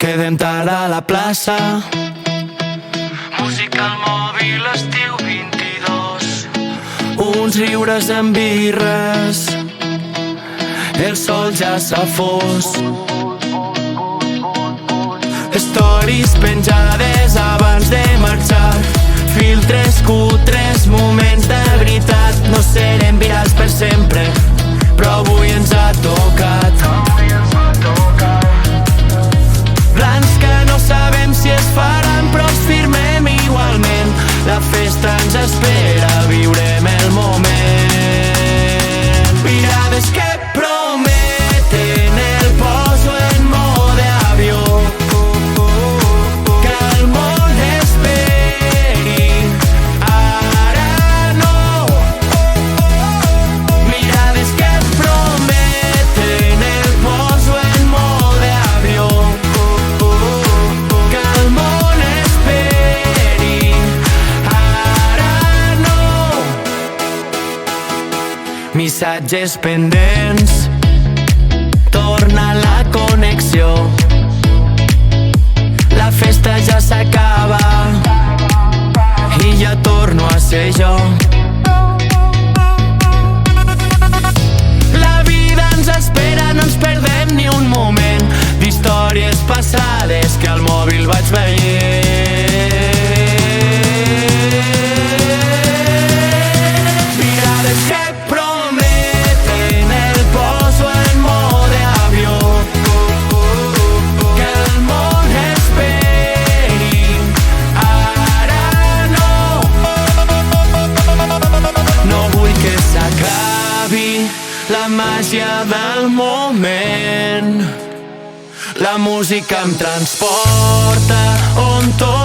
quedem tard a la plaça. Música al mòbil, estiu 22. Uns riures amb birres, el sol ja s'ha fos. Stories penjades abans de marxar, filtres cutres, moments de veritat. No serem virals per sempre, però avui ens ha tocat. Plans que no sabem si es faran, però els firmem igualment. La festa ens espera, viurem el moment. Mirades que prometen, el poso en mode avió, que el món esperi, ara no. Mirades que prometen, el poso en mode avió, que el món esperi, ara no. Missatges pendents, torna la connexió. La festa ja s'acaba i ja torno a ser jo. La vida ens espera, no ens perdem ni un moment d'històries passades que al mòbil vaig veient. Mirades que prometen, el poso en mode avió, que el món esperi, ara no. No vull que s'acabi la màgia del moment. La música em transporta on tot